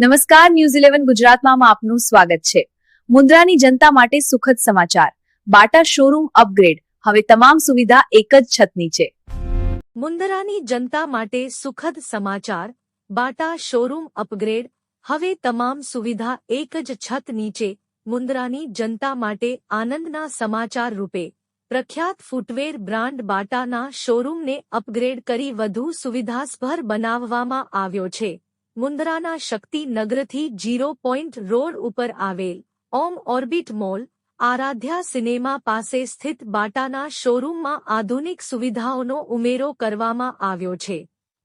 નમસ્કાર, ન્યૂઝ 11 ગુજરાતમાં આપનું સ્વાગત છે। મુન્દ્રાની જનતા માટે સુખદ સમાચાર। બાટા શોરૂમ અપગ્રેડ, હવે તમામ સુવિધા એક જ છત નીચે। મુન્દ્રાની જનતા માટે સુખદ સમાચાર। બાટા શોરૂમ અપગ્રેડ, હવે તમામ સુવિધા એક જ છત નીચે। મુન્દ્રાની જનતા માટે આનંદના સમાચાર રૂપે પ્રખ્યાત ફૂટવેર બ્રાન્ડ બાટાના શોરૂમને અપગ્રેડ કરી વધુ સુવિધાસભર બનાવવામાં આવ્યો છે। મુન્દ્રાના શક્તિનગરથી 0 રોડ ઉપર આવેલ ઓમ ઓર્બિટ મોલ, આરાધ્યા સિનેમા પાસે સ્થિત બાટાના શોરૂમમાં આધુનિક સુવિધાઓનો ઉમેરો કરવામાં આવ્યો છે,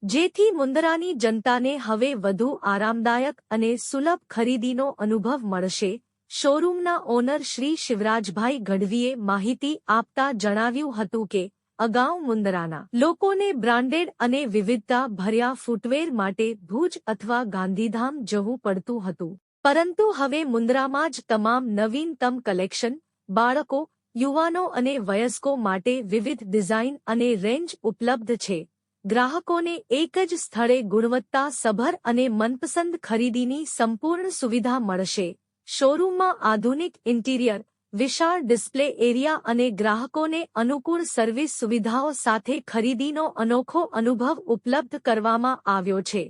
જેથી મુન્દ્રાની જનતાને હવે વધુ આરામદાયક અને સુલભ ખરીદીનો અનુભવ મળશે। શોરૂમના ઓનર શ્રી શિવરાજભાઈ ગઢવીએ માહિતી આપતા જણાવ્યું હતું કે અગાઉ મુન્દ્રાના લોકોને બ્રાન્ડેડ અને વિવિધતા ભર્યા ફૂટવેર માટે ભુજ અથવા ગાંધીધામ જવું પડતું હતું, પરંતુ હવે મુન્દ્રામાં જ તમામ નવીનતમ કલેક્શન, બાળકો, યુવાનો અને વયસ્કો માટે વિવિધ ડિઝાઇન અને રેન્જ ઉપલબ્ધ છે। ગ્રાહકોને એક જ સ્થળે ગુણવત્તાસભર અને મનપસંદ ખરીદીની સંપૂર્ણ સુવિધા મળશે। શોરૂમમાં આધુનિક ઇન્ટિરિયર, વિશાળ ડિસ્પ્લે એરિયા અને ગ્રાહકોને અનુકૂળ સર્વિસ સુવિધાઓ સાથે ખરીદીનો અનોખો અનુભવ ઉપલબ્ધ કરવામાં આવ્યો છે।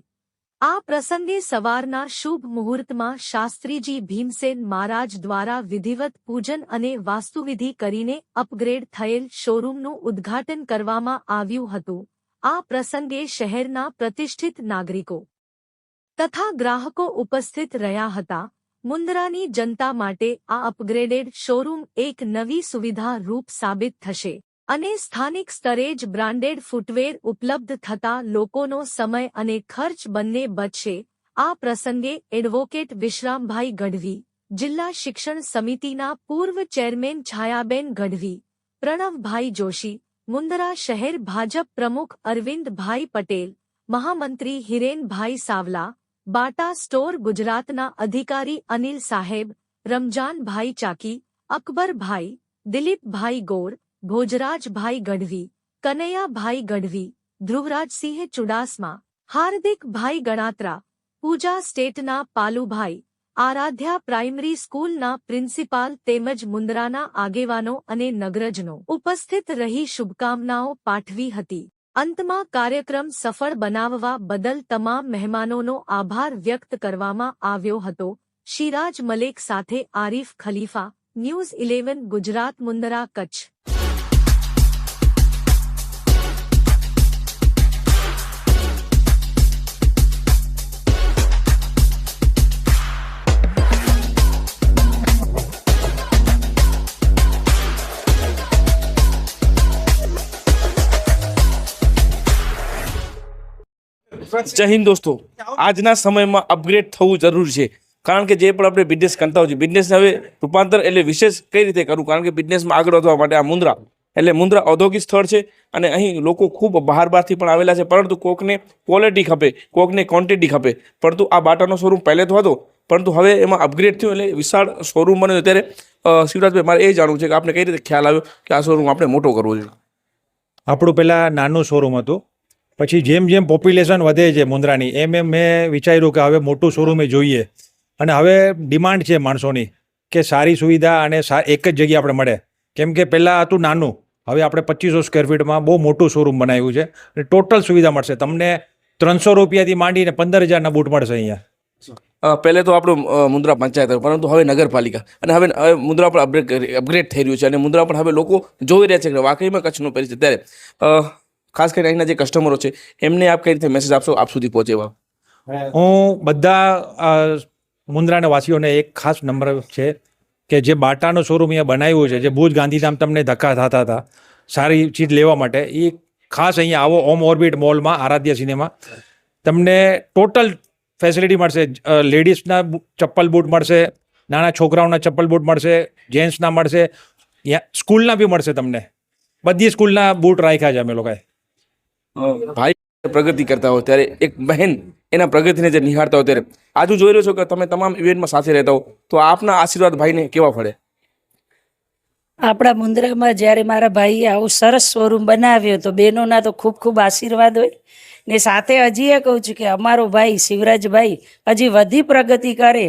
આ પ્રસંગે સવારના શુભ મુહૂર્તમાં શાસ્ત્રીજી ભીમસેન મહારાજ દ્વારા વિધિવત પૂજન અને વાસ્તુવિધિ કરીને અપગ્રેડ થયેલ શોરૂમનું ઉદ્ઘાટન કરવામાં આવ્યું હતું। આ પ્રસંગે શહેરના પ્રતિષ્ઠિત નાગરિકો તથા ગ્રાહકો ઉપસ્થિત રહ્યા હતા। મુન્દ્રાની જનતા માટે આ અપગ્રેડેડ શોરૂમ એક નવી સુવિધા રૂપ સાબિત થશે અને સ્થાનિક સ્તરે જ બ્રાન્ડેડ ફૂટવેર ઉપલબ્ધ થતા લોકોનો સમય અને ખર્ચ બંને બચશે। આ પ્રસંગે એડવોકેટ વિશ્રામભાઈ ગઢવી, જિલ્લા શિક્ષણ સમિતિના પૂર્વ ચેરમેન છાયાબેન ગઢવી, પ્રણવભાઈ જોશી, મુન્દ્રા શહેર ભાજપ પ્રમુખ અરવિંદભાઈ પટેલ, મહામંત્રી હિરેનભાઈ સાવલા, બાટા સ્ટોર ગુજરાતના અધિકારી અનિલ સાહેબ, રમજાનભાઈ ચાકી, અકબરભાઈ, દિલીપભાઈ ગોર, ભોજરાજભાઈ ગઢવી, કનૈયાભાઈ ગઢવી, ધ્રુવરાજસિંહ ચુડાસમા, હાર્દિકભાઈ ગણાત્રા, પૂજા સ્ટેટના પાલુભાઈ, આરાધ્યા પ્રાઇમરી સ્કૂલના પ્રિન્સિપાલ તેમજ મુન્દ્રાના આગેવાનો અને નગરજનો ઉપસ્થિત રહી શુભકામનાઓ પાઠવી હતી। અંતમાં કાર્યક્રમ સફળ બનાવવા બદલ તમામ મહેમાનોનો આભાર વ્યક્ત કરવામાં આવ્યો હતો। શિરાજ મલેક સાથે આરીફ ખલીફા, ન્યૂઝ 11 ગુજરાત, મુન્દ્રા, કચ્છ। જય હિન્દ દોસ્તો, આજના સમયમાં અપગ્રેડ થવું જરૂરી છે, કારણ કે જે પણ આપણે બિઝનેસ કરતા હોય છે, બિઝનેસને હવે રૂપાંતર એટલે વિશેષ કઈ રીતે કરવું, કારણ કે બિઝનેસમાં આગળ વધવા માટે આ મુન્દ્રા ઔદ્યોગિક સ્થળ છે અને અહીં લોકો ખૂબ બહારથી પણ આવેલા છે, પરંતુ કોકને ક્વોલિટી ખપે, કોકને ક્વોન્ટિટી ખપે। પરંતુ આ બાટાનો શોરૂમ પહેલે તો હતો, પરંતુ હવે એમાં અપગ્રેડ થયું એટલે વિશાળ શોરૂમ બન્યો। ત્યારે શિવરાજભાઈ, મારે એ જાણવું છે કે આપણે કઈ રીતે ખ્યાલ આવ્યો કે આ શોરૂમ આપણે મોટો કરવો જોઈએ? આપણું પહેલાં નાનું શોરૂમ હતું, પછી જેમ જેમ પોપ્યુલેશન વધે છે મુન્દ્રાની એમ મેં વિચાર્યું કે હવે મોટું શોરૂમ જોઈએ અને હવે ડિમાન્ડ છે માણસોની કે સારી સુવિધા અને એક જ જગ્યાએ આપણે મળે। કેમ કે પહેલાં હતું નાનું, હવે આપણે 2500 સ્ક્વેર ફીટમાં બહુ મોટું શોરૂમ બનાવ્યું છે અને ટોટલ સુવિધા મળશે તમને। 300 રૂપિયાથી માંડીને 15,000ના બૂટ મળશે અહીંયા। પહેલે તો આપણું મુન્દ્રા પંચાયત હતું, પરંતુ હવે નગરપાલિકા અને હવે મુન્દ્રા પણ અપગ્રેડ થઈ રહ્યું છે અને મુન્દ્રા પણ હવે લોકો જોઈ રહ્યા છે કે વાકઈમાં કચ્છનું પરિસ્થિતિ। ત્યારે ખાસ કરીને અહીંના જે કસ્ટમરો છે એમને આપ કઈ રીતે મેસેજ આપશો આપ સુધી પહોંચેવા? હું બધા મુન્દ્રાના વાસીઓને એક ખાસ નંબર છે કે જે બાટાનો શોરૂમ અહીંયા બનાવ્યું છે, જે ભુજ ગાંધીધામ તમને ધક્કા થતા હતા સારી ચીજ લેવા માટે, એ ખાસ અહીંયા આવો ઓમ ઓર્બિટ મોલમાં, આરાધ્યા સિનેમા, તમને ટોટલ ફેસિલિટી મળશે। લેડીઝના ચપ્પલ બૂટ મળશે, નાના છોકરાઓના ચપ્પલ બૂટ મળશે, જેન્ટ્સના મળશે, સ્કૂલના બી મળશે તમને। બધી સ્કૂલના બૂટ રાખ્યા છે અમે લોકોએ। ભાઈ પ્રગતિ કરતા હોય ત્યારે એક બહેન એના પ્રગતિને જે નિહાળતા હોય ત્યારે આજુ જોઈ રહ્યો છો કે તમે તમામ ઇવેન્ટમાં સાથે રહેતા હો, તો આપના આશીર્વાદ ભાઈને કેવા પડે? આપણા મુંદ્રામાં જ્યારે મારા ભાઈએ આવું સરસ શોરૂમ બનાવ્યો તો બહેનોના તો ખૂબ ખૂબ આશીર્વાદ હોય ને સાથે હજી એ કહું છું કે અમારો ભાઈ શિવરાજભાઈ હજી વધી પ્રગતિ કરે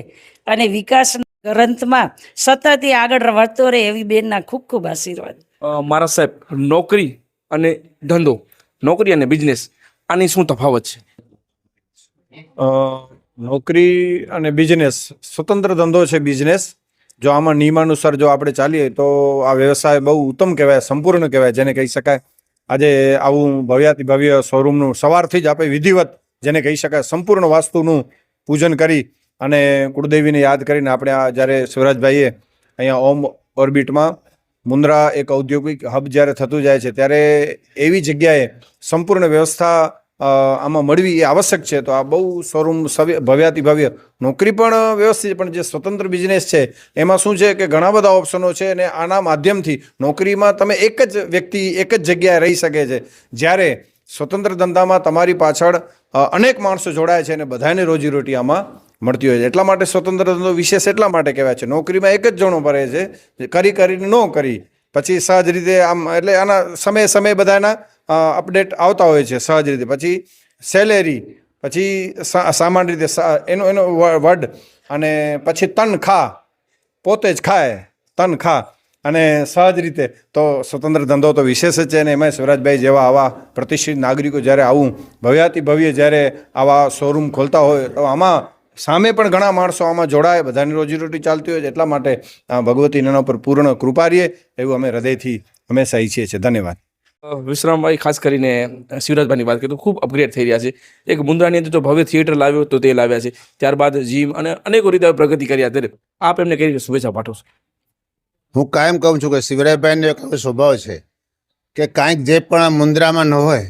અને વિકાસના ગ્રંથમાં સતત એ આગળ વધતો રહે એવી બેનના ખૂબ ખૂબ આશીર્વાદ. મારા સાહેબ, નોકરી અને ધંધો, નોકરી અને બિઝનેસ, આની શું તફાવત છે? નોકરી અને બિઝનેસ સ્વતંત્ર ધંધો છે. બિઝનેસ જો આમાં નિયમાનુસાર જો આપણે ચાલીએ તો આ વ્યવસાય બહુ ઉત્તમ કહેવાય, સંપૂર્ણ કહેવાય, જેને કહી શકાય. આજે આવું ભવ્યાતિ ભવ્ય શોરૂમનું સવારથી જ આપણે વિધિવત જેને કહી શકાય સંપૂર્ણ વાસ્તુનું પૂજન કરી અને કુળદેવીને યાદ કરીને આપણે આ જ્યારે શિવરાજભાઈએ અહીંયા ઓમ ઓર્બિટમાં મુન્દ્રા એક ઔદ્યોગિક હબ જ્યારે થતું જાય છે ત્યારે એવી જગ્યાએ સંપૂર્ણ વ્યવસ્થા આમાં મળવી એ આવશ્યક છે. તો આ બહુ શોરૂમ ભવ્યાતિ ભવ્ય, નોકરી પણ વ્યવસ્થિત, પણ જે સ્વતંત્ર બિઝનેસ છે એમાં શું છે કે ઘણા બધા ઓપ્શનો છે અને આના માધ્યમથી નોકરીમાં તમે એક જ વ્યક્તિ એક જ જગ્યાએ રહી શકે છે, જ્યારે સ્વતંત્ર ધંધામાં તમારી પાછળ અનેક માણસો જોડાય છે અને બધાને રોજીરોટી આમાં મળતી હોય છે. એટલા માટે સ્વતંત્ર ધંધો વિશેષ એટલા માટે કહેવાય છે. નોકરીમાં એક જ જણો ભરે છે, કરીને ન કરી પછી સહજ રીતે આમ એટલે આના સમય બધાના અપડેટ આવતા હોય છે સહજ રીતે. પછી સેલેરી, પછી સામાન્ય રીતે એનો વડ, અને પછી તનખા, પોતે જ ખાય તનખા, અને સહજ રીતે તો સ્વતંત્ર ધંધો તો વિશેષ જ છે. અને એમાં શિવરાજભાઈ જેવા આવા પ્રતિષ્ઠિત નાગરિકો જ્યારે આવું ભવ્યાતિ ભવ્ય જ્યારે આવા શોરૂમ ખોલતા હોય તો આમાં સામે પણ ઘણા માણસો આમાં જોડાય, બધાની રોજીરોટી ચાલતી હોય છે. એટલા માટે ભગવતી એના પર પૂર્ણ કૃપા રહે એવું અમે હૃદયથી હંમેશા ઈચ્છીએ છીએ. ધન્યવાદ. વિશ્રામભાઈ, ખાસ કરીને શિવરાજભાઈની વાત કરીએ તો ખૂબ અપગ્રેડ થઈ રહ્યા છે. એક મુન્દ્રાની અંદર જો ભવ્ય થિયેટર લાવ્યો તો તે લાવ્યા છે, ત્યારબાદ જીમ અને અનેકો રીતે પ્રગતિ કર્યા. ત્યારે આપ એમને કઈ રીતે શુભેચ્છા પાઠવશો? હું કાયમ કહું છું કે શિવરાજભાઈનો એક સ્વભાવ છે કે કાંઈક જે પણ મુન્દ્રામાં ન હોય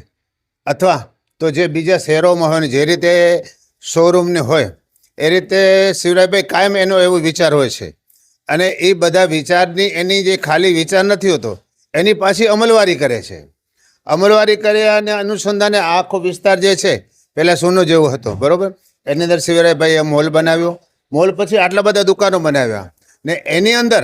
અથવા તો જે બીજા શહેરોમાં હોય ને જે રીતે શોરૂમને હોય એ રીતે શિવરાજભાઈ કાયમ એનો એવો વિચાર હોય છે. અને એ બધા વિચારની એની જે ખાલી વિચાર નથી હોતો એની પાછી અમલવારી કરે છે. અમલવારી કરે અને અનુસંધાને આખો વિસ્તાર જે છે પહેલાં સોનો જેવો હતો, બરાબર, એની અંદર શિવરાજભાઈએ મોલ બનાવ્યો. મોલ પછી આટલા બધા દુકાનો બનાવ્યા ને એની અંદર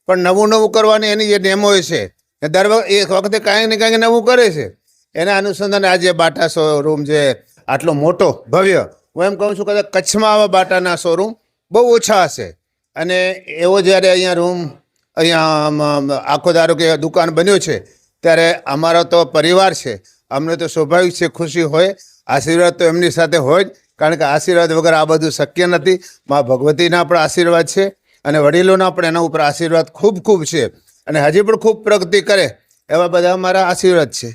પણ નવું કરવાની એની જે નેમ હોય છે ને દર વખતે કાંઈક ને કાંઈક નવું કરે છે. એના અનુસંધાને આજે બાટા શોરૂમ છે આટલો મોટો ભવ્ય, હું એમ કહું છું કદાચ કચ્છમાં આવા બાટાના શોરૂમ બહુ ઓછા હશે. અને એવો જ્યારે અહીંયા આખો ધારો કે દુકાન બન્યો છે ત્યારે અમારો તો પરિવાર છે, અમને તો સ્વાભાવિક છે ખુશી હોય, આશીર્વાદ તો એમની સાથે હોય જ, કારણ કે આશીર્વાદ વગર આ બધું શક્ય નથી. મા ભગવતીના પણ આશીર્વાદ છે અને વડીલોના પણ એના ઉપર આશીર્વાદ ખૂબ છે અને હજી પણ ખૂબ પ્રગતિ કરે એવા બધા અમારા આશીર્વાદ છે.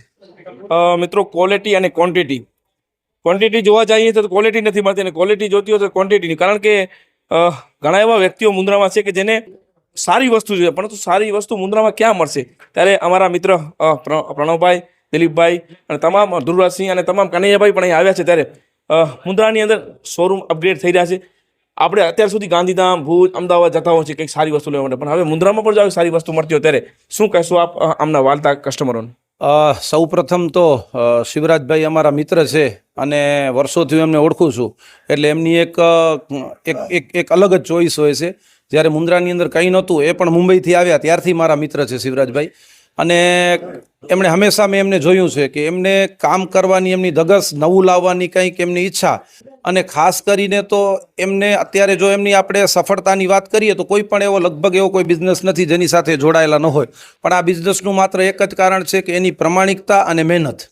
મિત્રો, ક્વોલિટી અને ક્વોન્ટિટી જોવા જઈએ તો ક્વોલિટી નથી મળતી અને ક્વોલિટી જોતી હોય તો ક્વોન્ટિટીની. કારણ કે ઘણા એવા વ્યક્તિઓ મુન્દ્રામાં છે કે જેને સારી વસ્તુ જોઈએ, પરંતુ સારી વસ્તુ મુન્દ્રામાં ક્યાં મળશે? ત્યારે અમારા મિત્ર પ્રણવભાઈ, દિલીપભાઈ અને તમામ ધ્રુવરાજસિંહ અને તમામ કનૈયાભાઈ પણ અહીં આવ્યા છે. ત્યારે મુન્દ્રાની અંદર શોરૂમ અપગ્રેડ થઈ રહ્યા છે. આપણે અત્યાર સુધી ગાંધીધામ, ભુજ, અમદાવાદ જતા હોય છે કંઈક સારી વસ્તુ લેવા માટે, પણ હવે મુન્દ્રામાં પણ જો આવી સારી વસ્તુ મળતી હોય ત્યારે શું કહેશો આપ આમના વાલતા કસ્ટમરોને? સૌ પ્રથમ તો શિવરાજભાઈ અમારા મિત્ર છે અને વર્ષોથી એમને ઓળખું છું, એટલે એમની એક અલગ જ ચોઈસ હોય છે. જ્યારે મુન્દ્રાની અંદર કંઈ નહોતું, એ પણ મુંબઈથી આવ્યા ત્યારથી મારા મિત્ર છે શિવરાજભાઈ. અને એમણે હંમેશા મેં એમને જોયું છે કે એમને કામ કરવાની એમની ધગશ, નવું લાવવાની કંઈક એમની ઈચ્છા, અને ખાસ કરીને તો એમને અત્યારે જો એમની આપણે સફળતાની વાત કરીએ તો કોઈ પણ એવો લગભગ એવો કોઈ બિઝનેસ નથી જેની સાથે જોડાયેલા ન હોય. પણ આ બિઝનેસનું માત્ર એક જ કારણ છે કે એની પ્રમાણિકતા અને મહેનત.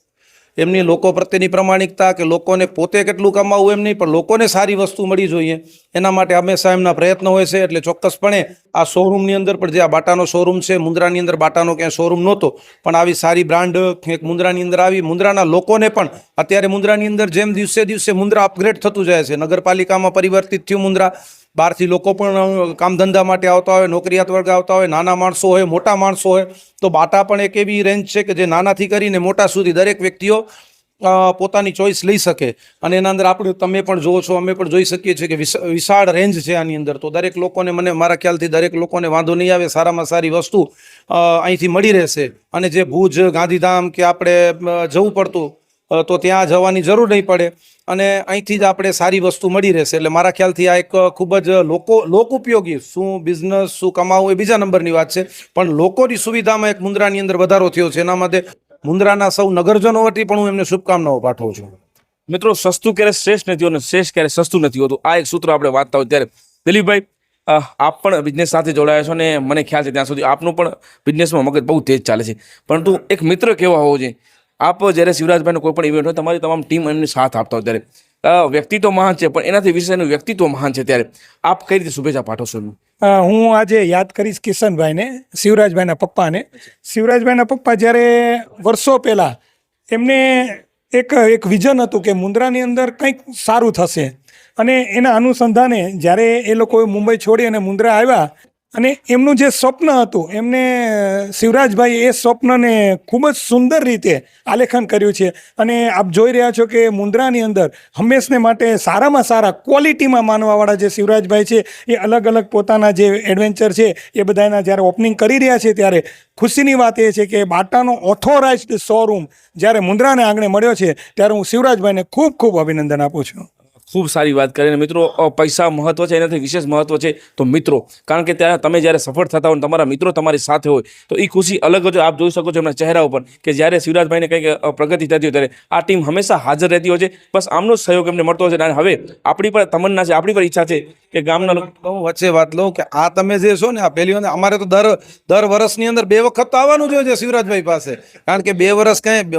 એમની લોકો પ્રત્યેની પ્રમાણિકતા કે લોકોને પોતે કેટલું કમાવું એમ નહીં, પણ લોકોને સારી વસ્તુ મળી જોઈએ એના માટે હંમેશા એમના પ્રયત્ન હોય છે. એટલે ચોક્કસપણે આ શોરૂમની અંદર પણ જે આ બાટાનો શોરૂમ છે, મુન્દ્રાની અંદર બાટાનો ક્યાંય શોરૂમ નહોતો, પણ આવી સારી બ્રાન્ડ એક મુન્દ્રાની અંદર આવી, મુન્દ્રાના લોકોને પણ અત્યારે મુન્દ્રાની અંદર જેમ દિવસે મુન્દ્રા અપગ્રેડ થતું જાય છે, નગરપાલિકામાં પરિવર્તિત થયું મુન્દ્રા, બહારથી લોકો પણ કામ ધંધા માટે આવતા હોય, નોકરિયાત વર્ગ આવતા હોય, નાના માણસો હોય, મોટા માણસો હોય, તો બાટા પણ એક એવી રેન્જ છે કે જે નાનાથી કરીને મોટા સુધી દરેક વ્યક્તિઓ પોતાની ચોઈસ લઈ શકે. અને એના અંદર આપણે તમે પણ જોવો છો, અમે પણ જોઈ શકીએ છીએ કે વિશાળ રેન્જ છે આની અંદર. તો દરેક લોકોને, મારા ખ્યાલથી દરેક લોકોને વાંધો નહીં આવે, સારામાં સારી વસ્તુ અહીંથી મળી રહેશે. અને જે ભુજ, ગાંધીધામ કે આપણે જવું પડતું તો ત્યાં જવાની જરૂર નહીં પડે અને અહીંથી જ આપણે સારી વસ્તુ મળી રહેશે. એટલે મારા ખ્યાલથી આ એક ખૂબ જ લોકોપયોગી, શું બિઝનેસ શું કમાવું એ બીજા નંબરની વાત છે, પણ લોકોની સુવિધામાં એક મુન્દ્રાની અંદર વધારો થયો છે. એના માટે મુન્દ્રાના સૌ નગરજનો વતી પણ હું એમને શુભકામનાઓ પાઠવું છું. મિત્રો, સસ્તું ક્યારે શ્રેષ્ઠ નથી હોતું, શ્રેષ્ઠ ક્યારે સસ્તું નથી હોતું, આ એક સૂત્ર આપણે વાંચતા હોય ત્યારે દિલીપભાઈ, આપ પણ બિઝનેસ સાથે જોડાયા છો અને મને ખ્યાલ છે ત્યાં સુધી આપનું પણ બિઝનેસમાં મગજ બહુ તેજ ચાલે છે, પરંતુ એક મિત્ર કેવા હોવો જોઈએ. આપ જ્યારે શિવરાજભાઈનો કોઈ પણ ઇવેન્ટ હોય, તમારી તમામ ટીમ એમને સાથ આપતા હોય ત્યારે વ્યક્તિત્વ મહાન છે, પણ એનાથી વિશેષ એનું વ્યક્તિત્વ મહાન છે, ત્યારે આપ કઈ રીતે શુભેચ્છા પાઠવશો? હું આજે યાદ કરીશ કિશનભાઈને, શિવરાજભાઈના પપ્પાને. શિવરાજભાઈના પપ્પા જ્યારે વર્ષો પહેલાં એમને એક વિઝન હતું કે મુન્દ્રાની અંદર કંઈક સારું થશે, અને એના અનુસંધાને જ્યારે એ લોકો મુંબઈ છોડી અને મુન્દ્રા આવ્યા, અને એમનું જે સ્વપ્ન હતું, એમને શિવરાજભાઈ એ સ્વપ્નને ખૂબ જ સુંદર રીતે આલેખન કર્યું છે. અને આપ જોઈ રહ્યા છો કે મુન્દ્રાની અંદર હંમેશને માટે સારામાં સારા ક્વોલિટીમાં માનવાવાળા જે શિવરાજભાઈ છે, એ અલગ અલગ પોતાના જે એડવેન્ચર છે એ બધાના જ્યારે ઓપનિંગ કરી રહ્યા છે, ત્યારે ખુશીની વાત એ છે કે બાટાનો ઓથોરાઇઝ્ડ શોરૂમ જ્યારે મુન્દ્રાને આંગણે મળ્યો છે, ત્યારે હું શિવરાજભાઈને ખૂબ ખૂબ અભિનંદન આપું છું. ખૂબ સારી વાત કરીને મિત્રો, પૈસા મહત્વ છે, એનાથી વિશેષ મહત્વ છે તો મિત્રો, કારણ કે ત્યાં તમે જ્યારે સફળ થતા હોય, તમારા મિત્રો તમારી સાથે હોય, તો એ ખુશી અલગ જ આપ જોઈ શકો છો એમના ચહેરા ઉપર કે જ્યારે શિવરાજભાઈને કંઈક પ્રગતિ થતી હોય ત્યારે આ ટીમ હંમેશા હાજર રહેતી હોય છે. બસ આમનો સહયોગ એમને મળતો હોય છે. અને હવે આપણી પર તમન્ના છે, આપણી પર ઈચ્છા છે કે ગામના લોકો, હું વચ્ચે વાત લઉં કે આ તમે જે છો ને, આ પહેલી વાર અમારે તો દર વર્ષની અંદર 2 વખત તો આવવાનું જ હોય છે શિવરાજભાઈ પાસે, કારણ કે 2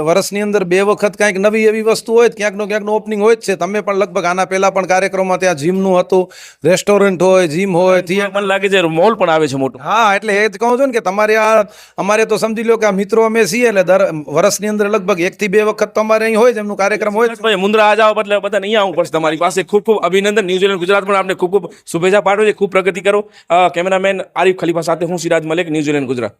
વર્ષની અંદર 2 વખત કાંઈક નવી એવી વસ્તુ હોય, ક્યાંકનું ઓપનિંગ હોય જ છે. તમે પણ લગભગ આના પહેલા પણ કાર્યક્રમમાં ત્યાં જીમનું હતું, રેસ્ટોરન્ટ હોય, જીમ હોય, મને લાગે છે મોલ પણ આવે છે મોટું. હા, એટલે એ જ કહું છું ને કે તમારે અમારે તો સમજી લો કે આ મિત્રો અમે છીએ, એટલે દર વર્ષની અંદર લગભગ 1 થી 2 વખત તો અમારે અહીં હોય જ, એમનું કાર્યક્રમ હોય જ. ભાઈ, મુન્દ્રા આ જાવ એટલે બધાને અહીંયા આવવું પડશે તમારી પાસે. ખૂબ ખૂબ અભિનંદન. ન્યૂઝીલેન્ડ ગુજરાત પણ આપને ખૂબ ખૂબ શુભેચ્છા પાઠવું છે. ખૂબ પ્રગતિ કરો. કેમેરામેન આરિફ ખલીફા સાથે હું સિરાજ મલિક, ન્યૂઝીલેન્ડ ગુજરાત.